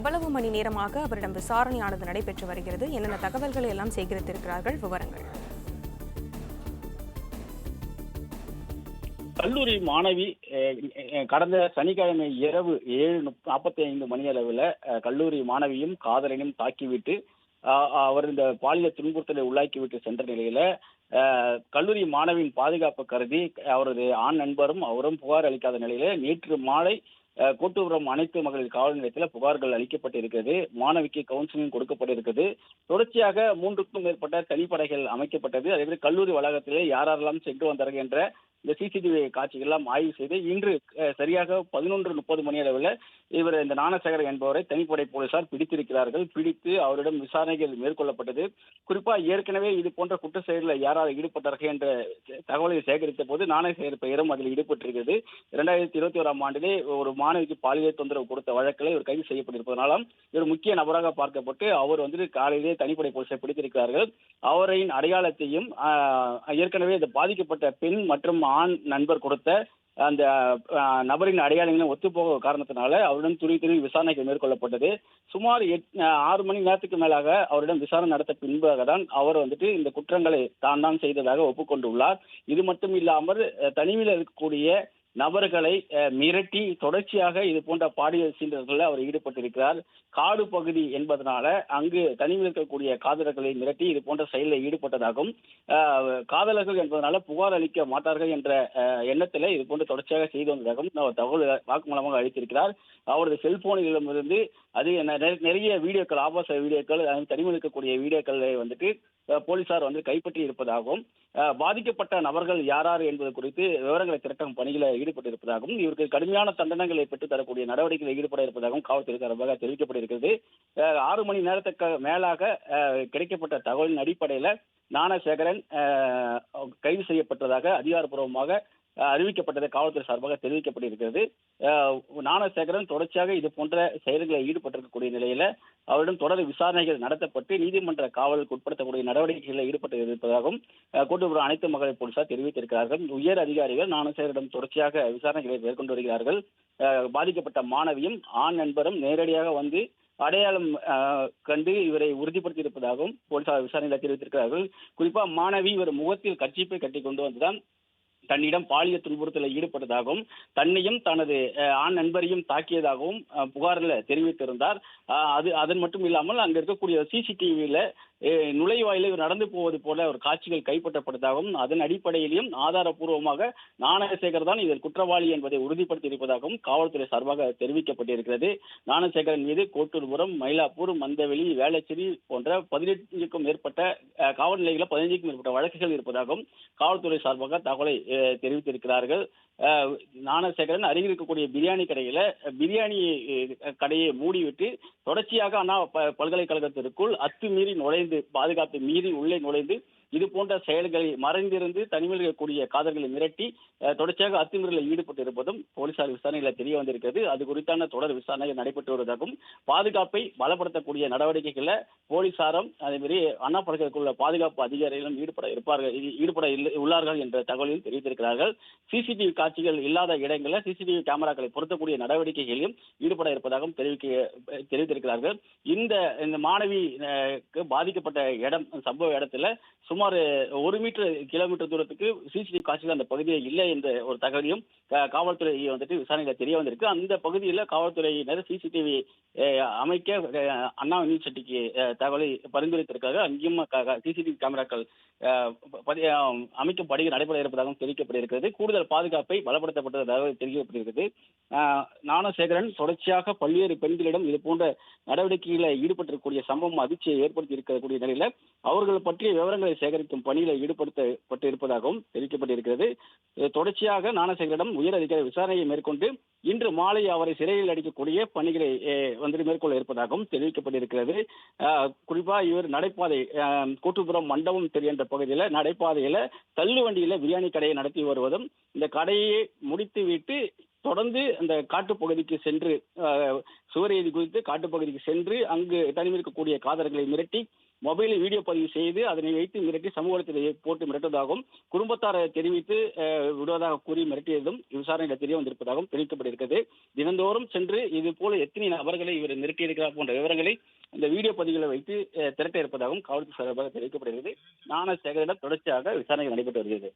எவ்வளவு மணி நேரமாக அவரிடம் விசாரணையானது நடைபெற்று வருகிறது? என்னென்ன தகவல்களை எல்லாம் சேகரித்திருக்கிறார்கள்? விவரங்கள். கல்லூரி மாணவி கடந்த சனிக்கிழமை இரவு 7:45 மணி அளவில் கல்லூரி மாணவியும் காதலனையும் தாக்கிவிட்டு அவர் இந்த பாலியல் துன்புறுத்தலை உள்ளாக்கிவிட்டு சென்ற நிலையில கல்லூரி மாணவியின் பாதுகாப்பு கருதி அவரது ஆண் நண்பரும் அவரும் புகார் அளிக்காத நிலையில நேற்று மாலை கோட்டூபுரம் அனைத்து மகளிர் காவல் நிலையத்தில் புகார்கள் அளிக்கப்பட்டிருக்கிறது. மாணவிக்கு கவுன்சிலிங் கொடுக்கப்பட்டிருக்கிறது. தொடர்ச்சியாக 3க்கும் மேற்பட்ட தனிப்படைகள் அமைக்கப்பட்டது. அதே கல்லூரி வளாகத்திலே யாரெல்லாம் சென்று வந்தார்கள் என்ற இந்த சிசிடிவி காட்சிகள் எல்லாம் ஆய்வு செய்து இன்று சரியாக 11:30 மணி அளவில் இவர் இந்த ஞானசேகர் என்பவரை தனிப்படை போலீசார் பிடித்திருக்கிறார்கள். பிடித்து அவரிடம் விசாரணைகள் மேற்கொள்ளப்பட்டது. குறிப்பா ஏற்கனவே இது போன்ற குற்ற செயலில் யாரால் ஈடுபட்டார்கள் என்ற தகவலை சேகரித்த போது ஞானசேகர் பெயரும் அதில் ஈடுபட்டிருக்கிறது. 2021ஆம் ஆண்டிலே ஒரு மாணவிக்கு பாலியல் தொந்தரவு கொடுத்த வழக்கில் இவர் கைது செய்யப்பட்டிருப்பதனாலும் இவர் முக்கிய நபராக பார்க்கப்பட்டு அவர் காலையிலே தனிப்படை போலீசார் பிடித்திருக்கிறார்கள். அவரின் அடையாளத்தையும் ஏற்கனவே இந்த பாதிக்கப்பட்ட பெண் மற்றும் ஆண் நண்பர் கொடுத்த அந்த நபரின் அடையாளங்களும் ஒத்துப்போக காரணத்தினால அவரிடம் துணி விசாரணைகள் மேற்கொள்ளப்பட்டது. சுமார் 6 மணி நேரத்துக்கு மேலாக அவரிடம் விசாரணை நடத்த பின்பாக தான் அவர் இந்த குற்றங்களை தான் செய்ததாக ஒப்புக்கொண்டுள்ளார். இது மட்டும் இல்லாமல் தனிமையில் இருக்கக்கூடிய நபர்களை மிரட்டி தொடர்ச்சியாக இது போன்ற பாலியல் சீண்டல்களில் அவர் ஈடுபட்டிருக்கிறார். காடு பகுதி என்பதனால அங்கு தனிமையில் இருக்கக்கூடிய காதலர்களை மிரட்டி இது போன்ற செயலில் ஈடுபட்டதாகவும் காதலர்கள் என்பதனால புகார் அளிக்க மாட்டார்கள் என்ற எண்ணத்தில் இது போன்று தொடர்ச்சியாக செய்து வந்ததாகவும் தகவல் வாக்குமூலமாக அளித்திருக்கிறார். அவரது செல்போனிலிருந்து அது நிறைய வீடியோக்கள், ஆபாச வீடியோக்கள், தனிமையில் இருக்கக்கூடிய வீடியோக்களை போலீசார் கைப்பற்றி இருப்பதாகவும் பாதிக்கப்பட்ட நபர்கள் யார் என்பது குறித்து விவரங்களை திரட்டும் பணிகளை ஈடுபட்டிருப்பதாகவும் இவருக்கு கடுமையான தண்டனைகளை பெற்றுத் தரக்கூடிய நடவடிக்கைகளில் ஈடுபட இருப்பதாகவும் காவல்துறை சார்பாக தெரிவிக்கப்பட்டிருக்கிறது. 6 மணி நேரத்துக்கு மேலாக கிடைக்கப்பட்ட தகவலின் அடிப்படையில் ஞானசேகரன் கைது செய்யப்பட்டதாக அதிகாரப்பூர்வமாக அறிவிக்கப்பட்டதை காவல்துறை சார்பாக தெரிவிக்கப்பட்டிருக்கிறது. ஞானசேகரன் தொடர்ச்சியாக இது போன்ற செயல்களில் ஈடுபட்டிருக்கக்கூடிய நிலையில அவரிடம் தொடர் விசாரணைகள் நடத்தப்பட்டு நீதிமன்ற காவலுக்கு உட்படுத்தக்கூடிய நடவடிக்கைகளில் ஈடுபட்டு இருப்பதாகவும் கோட்டூபுரம் அனைத்து மகளிர் போலீசார் தெரிவித்திருக்கிறார்கள். உயர் அதிகாரிகள் ஞானசேகரிடம் தொடர்ச்சியாக விசாரணைகளை மேற்கொண்டு வருகிறார்கள். பாதிக்கப்பட்ட மாணவியும் ஆண் நண்பரும் நேரடியாக அடையாளம் கண்டு இவரை உறுதிப்படுத்தி இருப்பதாகவும் போலீசார் விசாரணையில் தெரிவித்திருக்கிறார்கள். குறிப்பா மாணவி இவர் முகத்தில் கர்ச்சீப்பை கட்டி கொண்டு வந்துதான் தன்னிடம் பாலியல் துன்புறுத்தலில் ஈடுபட்டதாகவும் தன்னையும் தனது ஆண் நண்பரையும் தாக்கியதாகவும் புகாரில் தெரிவித்திருந்தார். அதன் மட்டும் இல்லாமல் அங்க இருக்கக்கூடிய சிசிடிவியில நுழைவாயில நடந்து போவது போல ஒரு காட்சிகள் கைப்பற்றப்பட்டதாகவும் அதன் அடிப்படையிலும் ஆதாரப்பூர்வமாக ஞானசேகர் தான் இதில் குற்றவாளி என்பதை உறுதிப்படுத்தி இருப்பதாகவும் காவல்துறை சார்பாக தெரிவிக்கப்பட்டிருக்கிறது. ஞானசேகரன் மீது கோட்டூர்புரம், மயிலாப்பூர், மந்தவெளி, வேளச்சேரி போன்ற 15க்கும் மேற்பட்ட காவல் நிலையங்களில் 15க்கும் மேற்பட்ட வழக்குகள் இருப்பதாகவும் காவல்துறை சார்பாக தகவலை தெரிவித்திருக்கிறார்கள். ஞானசேகரன் அருகில் இருக்கக்கூடிய பிரியாணி கடையை மூடிவிட்டு தொடர்ச்சியாக அண்ணா பல்கலைக்கழகத்திற்குள் அத்துமீறி நுழைந்து பாதுகாப்பு மீறி உள்ளே நுழைந்து இது போன்ற செயல்களை மறைந்திருந்து தனிமையில் இருக்கக்கூடிய காதல்களை மிரட்டி தொடர்ச்சியாக அத்துமீறலில் ஈடுபட்டு இருப்பதும் போலீசார் விசாரணையில் தெரிய வந்திருக்கிறது. அது குறித்தான தொடர் விசாரணைகள் நடைபெற்று வருவதாகவும் பாதுகாப்பை பலப்படுத்தக்கூடிய நடவடிக்கைகளை போலீசாரும் அதேமாதிரி அண்ணா பல்கலைக்கழக பாதுகாப்பு அதிகாரிகளும் ஈடுபட உள்ளார்கள் என்ற தகவலையும் தெரிவித்திருக்கிறார்கள். சிசிடிவி காட்சிகள் இல்லாத இடங்களில் சிசிடிவி கேமராக்களை பொருத்தக்கூடிய நடவடிக்கைகளிலும் ஈடுபட இருப்பதாகவும் தெரிவித்திருக்கிறார்கள். இந்த மாணவி பாதிக்கப்பட்ட இடம் சம்பவ இடத்துல சுமார் 1 கிலோமீட்டர் தூரத்துக்கு சிசிடிவி காட்சிகள் அந்த பகுதியில் இல்லை என்ற ஒரு தகவலையும் காவல்துறை விசாரணையில் தெரிய வந்திருக்கு. அந்த பகுதியில் காவல்துறையினர் சிசிடிவி அமைக்க அண்ணா யூனிவர்சிட்டிக்கு தகவலை பரிந்துரைத்திருக்காங்க. அங்கேயும் சிசிடிவி கேமராக்கள் அமைக்கும் பணிகள் நடைபெற இருப்பதாகவும் தெரிவிக்கப்பட்டிருக்கிறது. கூடுதல் பாதுகாப்பை பலப்படுத்தப்பட்டதாக தெரிவிக்கப்பட்டிருக்கிறது. ஞானசேகரன் தொடர்ச்சியாக பல்வேறு பெண்களிடம் இது போன்ற நடவடிக்கைகளில் ஈடுபட்டிருக்கக்கூடிய சம்பவம் அதிர்ச்சியை ஏற்படுத்தி இருக்கக்கூடிய நிலையில அவர்கள் பற்றிய விவரங்களை சேகரிக்கும் பணியில் ஈடுபடுத்தப்பட்டு இருப்பதாகவும் தெரிவிக்கப்பட்டிருக்கிறது. தொடர்ச்சியாக ஞானசேகரிடம் உயர் அதிகாரி விசாரணையை மேற்கொண்டு இன்று மாலை அவரை சிறையில் அடைக்கக்கூடிய பணிகளை மேற்கொள்ள இருப்பதாகவும் தெரிவிக்கப்பட்டிருக்கிறது. குறிப்பா இவர் நடைபாதை கோட்டூபுரம் மண்டபம் என்ற பகுதியில் நடைபாதையில தள்ளுவண்டியில பிரியாணி கடையை நடத்தி வருவதும் இந்த கடையை முடித்து விட்டு தொடர்ந்து அந்த காட்டுப்பகுதிக்கு சென்று சுவரேதி குறித்து காட்டுப்பகுதிக்கு சென்று அங்கு தனிமிருக்கக்கூடிய காதலர்களை மிரட்டி மொபைலில் வீடியோ பதிவு செய்து அதனை வைத்து மிரட்டி சமூகத்தில் போட்டு மிரட்டுவதாகவும் குடும்பத்தாரை தெரிவித்து விடுவதாக கூறி மிரட்டியதும் விசாரணையில் தெரிய வந்திருப்பதாகவும் தெரிவிக்கப்பட்டிருக்கிறது. தினந்தோறும் சென்று இது போல எத்தனை நபர்களை இவர் மிரட்டியிருக்கிறார் போன்ற விவரங்களை இந்த வீடியோ பதிவுகளை வைத்து திரட்ட இருப்பதாகவும் காவல்துறை சார்பாக தெரிவிக்கப்படுகிறது. ஞானசேகரிடம் தொடர்ச்சியாக விசாரணைகள் நடைபெற்று வருகிறது.